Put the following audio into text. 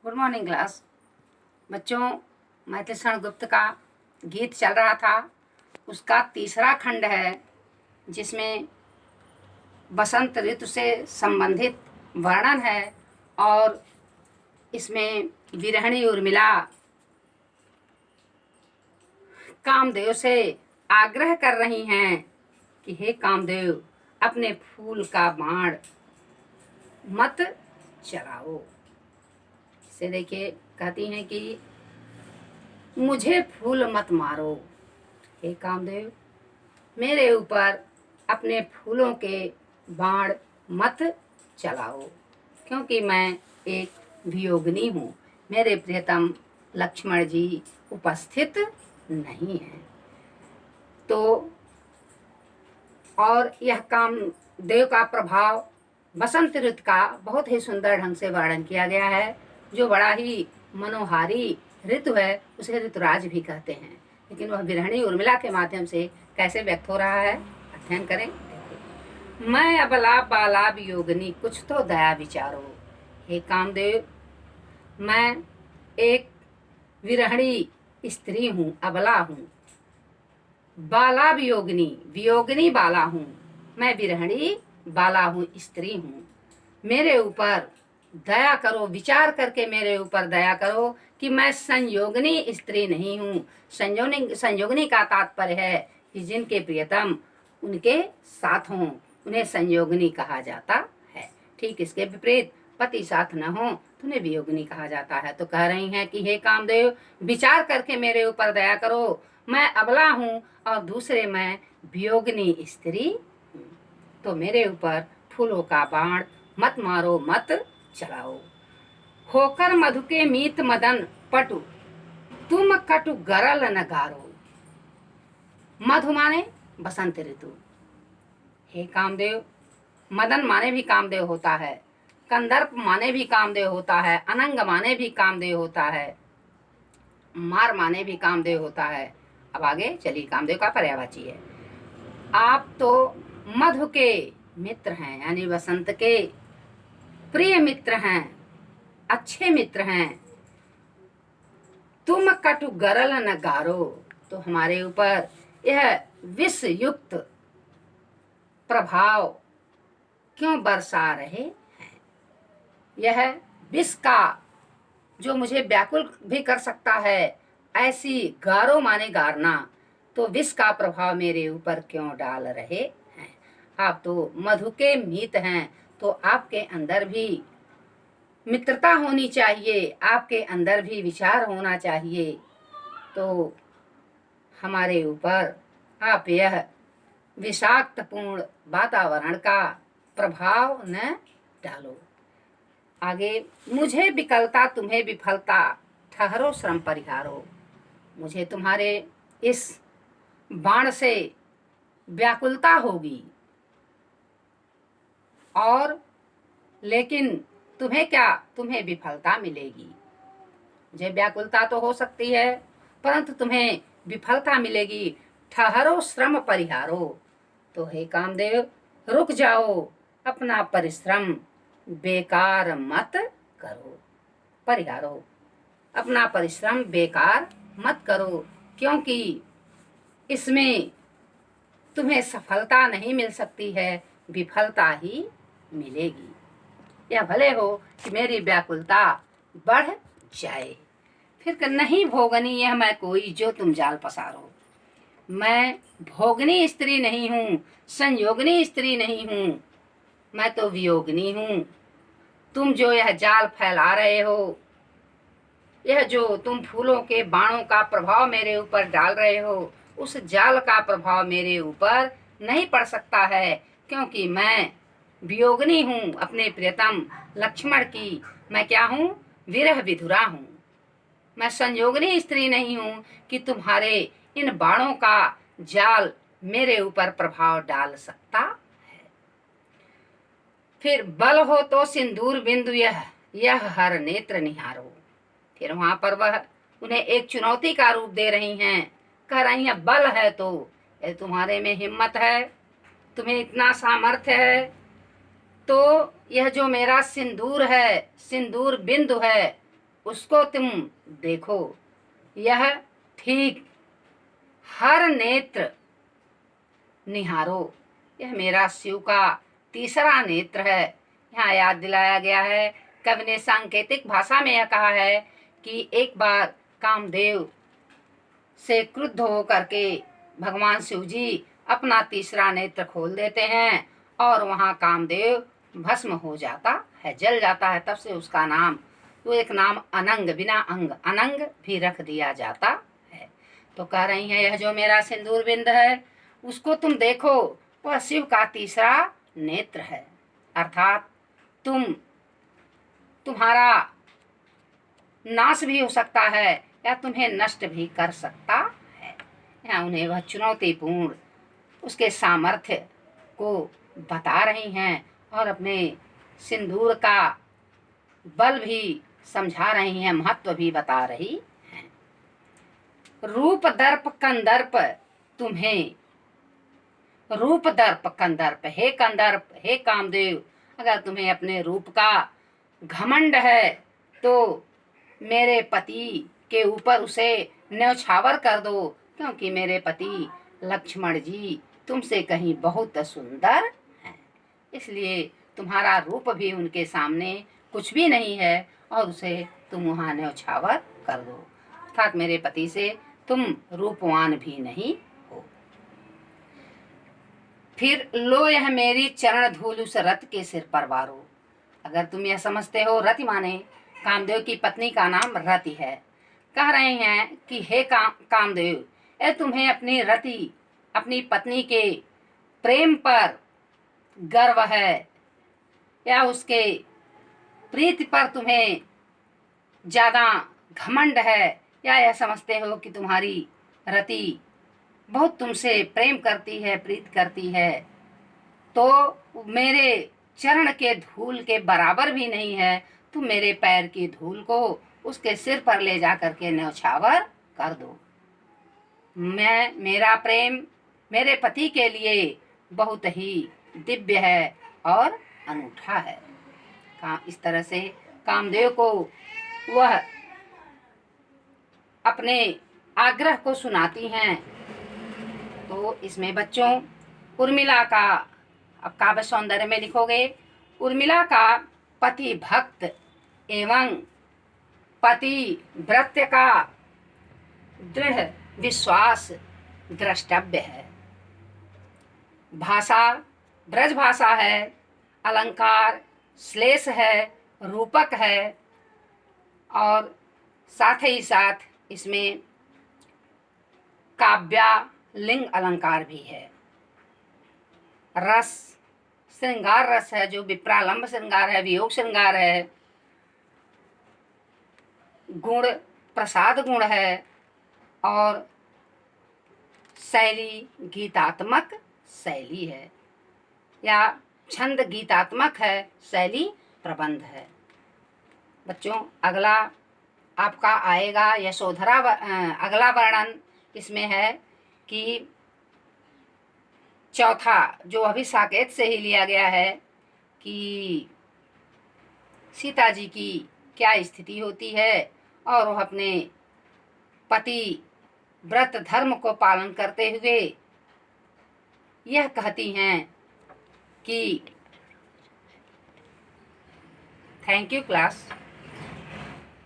Good morning class. बच्चों, मैथिली गुप्त का गीत चल रहा था, उसका तीसरा खंड है जिसमें बसंत ऋतु से संबंधित वर्णन है और इसमें विरहणी उर्मिला कामदेव से आग्रह कर रही हैं कि हे कामदेव, अपने फूल का बाण मत चलाओ। से देखिए, कहती हैं कि मुझे फूल मत मारो, हे कामदेव, मेरे ऊपर अपने फूलों के बाण मत चलाओ, क्योंकि मैं एक वियोगिनी हूँ। मेरे प्रियतम लक्ष्मण जी उपस्थित नहीं हैं। तो और यह कामदेव का प्रभाव बसंत ऋतु का बहुत ही सुंदर ढंग से वर्णन किया गया है, जो बड़ा ही मनोहारी ऋतु है। उसे ऋतुराज भी कहते हैं, लेकिन वह विरहणी उर्मिला के माध्यम से कैसे व्यक्त हो रहा है, अध्ययन करें। मैं अबला बाला वियोगिनी, कुछ तो दया विचारो। हे कामदेव, मैं एक विरहणी स्त्री हूँ, अबला हूँ, बाला वियोगिनी, वियोगिनी बाला हूँ, मैं विरहणी बाला हूँ, स्त्री हूँ। मेरे ऊपर दया करो, विचार करके मेरे ऊपर दया करो कि मैं संयोगिनी स्त्री नहीं हूँ। संयोगिनी का तात्पर्य है कि जिनके प्रियतम उनके साथ हों, उन्हें संयोगिनी कहा जाता है। ठीक इसके विपरीत पति साथ न हो तो उन्हें वियोगिनी कहा जाता है। तो कह रही हैं कि हे कामदेव, विचार करके मेरे ऊपर दया करो, मैं अबला हूँ और दूसरे मैं वियोगिनी स्त्री हूँ। तो मेरे ऊपर फूलों का बाण मत मारो, मत चलाओ। होकर मधु के मीत मदन पटु, तुम कटु गरल न गारो। मधु माने बसंत ऋतु। हे कामदेव, मदन माने भी कामदेव होता है, कंदर्प माने भी कामदेव होता है, अनंग माने भी कामदेव होता है, मार माने भी कामदेव होता है। अब आगे चलिए, कामदेव का पर्यायवाची है। आप तो मधु के मित्र हैं, यानी बसंत के प्रिय मित्र हैं, अच्छे मित्र हैं। तुम कटु गरल न गारो, तो हमारे ऊपर यह विष युक्त प्रभाव क्यों बरसा रहे हैं। यह विष का जो मुझे व्याकुल भी कर सकता है, ऐसी गारो माने गारना, तो विष का प्रभाव मेरे ऊपर क्यों डाल रहे हैं। आप तो मधु के मीत हैं, तो आपके अंदर भी मित्रता होनी चाहिए, आपके अंदर भी विचार होना चाहिए। तो हमारे ऊपर आप यह विषाक्तपूर्ण वातावरण का प्रभाव न डालो। आगे, मुझे विकलता तुम्हें विफलता, ठहरो श्रम परिहारो। मुझे तुम्हारे इस बाण से व्याकुलता होगी, और लेकिन तुम्हें क्या, तुम्हें विफलता मिलेगी। मुझे व्याकुलता तो हो सकती है, परंतु तुम्हें विफलता मिलेगी। ठहरो श्रम परिहारो, तो हे कामदेव, रुक जाओ, अपना परिश्रम बेकार मत करो। परिहारो, अपना परिश्रम बेकार मत करो, क्योंकि इसमें तुम्हें सफलता नहीं मिल सकती है, विफलता ही मिलेगी। यह भले हो कि मेरी व्याकुलता बढ़ जाए, फिर नहीं भोगनी यह मैं कोई जो तुम जाल पसारो। मैं भोगनी स्त्री नहीं हूँ, संयोगनी स्त्री नहीं हूँ, मैं तो वियोगिनी हूँ। तुम जो यह जाल फैला रहे हो, यह जो तुम फूलों के बाणों का प्रभाव मेरे ऊपर डाल रहे हो, उस जाल का प्रभाव मेरे ऊपर नहीं पड़ सकता है, क्योंकि मैं वियोगिनी हूँ अपने प्रियतम लक्ष्मण की। मैं क्या हूँ, विरह विधुरा हूँ। मैं संयोगिनी स्त्री नहीं हूँ कि तुम्हारे इन बाणों का जाल मेरे ऊपर प्रभाव डाल सकता है। फिर बल हो तो सिंदूर बिंदु यह हर नेत्र निहारो। फिर वहां पर वह उन्हें एक चुनौती का रूप दे रही हैं, कह रही हैं बल है तो तुम्हारे में हिम्मत है, तुम्हें इतना सामर्थ्य है, तो यह जो मेरा सिंदूर है, सिंदूर बिंदु है, उसको तुम देखो, यह ठीक हर नेत्र निहारो। यह मेरा शिव का तीसरा नेत्र है। यहाँ याद दिलाया गया है, कवि ने सांकेतिक भाषा में यह कहा है कि एक बार कामदेव से क्रुद्ध होकर के भगवान शिव जी अपना तीसरा नेत्र खोल देते हैं और वहाँ कामदेव भस्म हो जाता है, जल जाता है। तब से उसका नाम, वो एक नाम अनंग, बिना अंग अनंग भी रख दिया जाता है। तो कह रही हैं, यह जो मेरा सिंदूर बिंद है उसको तुम देखो, वह शिव का तीसरा नेत्र है। अर्थात तुम्हारा नाश भी हो सकता है या तुम्हें नष्ट भी कर सकता है। यहाँ उन्हें वह चुनौतीपूर्ण उसके सामर्थ्य को बता रही हैं और अपने सिंदूर का बल भी समझा रही हैं, महत्व भी बता रही हैं। रूप दर्प कंदर्प तुम्हें, रूप दर्प कंदर्प, हे कंदर्प, हे कामदेव, अगर तुम्हें अपने रूप का घमंड है तो मेरे पति के ऊपर उसे न्यौछावर कर दो, क्योंकि मेरे पति लक्ष्मण जी तुमसे कहीं बहुत सुंदर हैं। इसलिए तुम्हारा रूप भी उनके सामने कुछ भी नहीं है और उसे तुम वहाँ न्यौछावर कर दो। अर्थात मेरे पति से तुम रूपवान भी नहीं हो। फिर लो यह मेरी चरण धूल उस रथ के सिर पर वारो। अगर तुम यह समझते हो, रति माने कामदेव की पत्नी का नाम रति है, कह रहे हैं कि हे कामदेव, ए तुम्हें अपनी रति, अपनी पत्नी के प्रेम पर गर्व है या उसके प्रीति पर तुम्हें ज़्यादा घमंड है, या यह समझते हो कि तुम्हारी रति बहुत तुमसे प्रेम करती है, प्रीत करती है, तो मेरे चरण के धूल के बराबर भी नहीं है। तुम मेरे पैर की धूल को उसके सिर पर ले जा करके न्यौछावर कर दो। मेरा प्रेम मेरे पति के लिए बहुत ही दिव्य है और अनूठा है। इस तरह से कामदेव को वह अपने आग्रह को सुनाती हैं। तो इसमें बच्चों उर्मिला का, अब काव्य सौंदर्य में लिखोगे, उर्मिला का पति भक्त एवं पति व्रत्य का दृढ़ विश्वास द्रष्टव्य है। भाषा ब्रज भाषा है, अलंकार श्लेष है, रूपक है और साथ ही साथ इसमें काव्या लिंग अलंकार भी है। रस श्रृंगार रस है, जो विप्रालंब श्रृंगार है, वियोग श्रृंगार है। गुण प्रसाद गुण है और शैली गीतात्मक शैली है, या छंद गीतात्मक है, शैली प्रबंध है। बच्चों अगला आपका आएगा यशोधरा। अगला वर्णन इसमें है कि चौथा, जो अभी साकेत से ही लिया गया है, कि सीता जी की क्या स्थिति होती है और वह अपने पति व्रत धर्म को पालन करते हुए यह कहती हैं कि थैंक यू क्लास।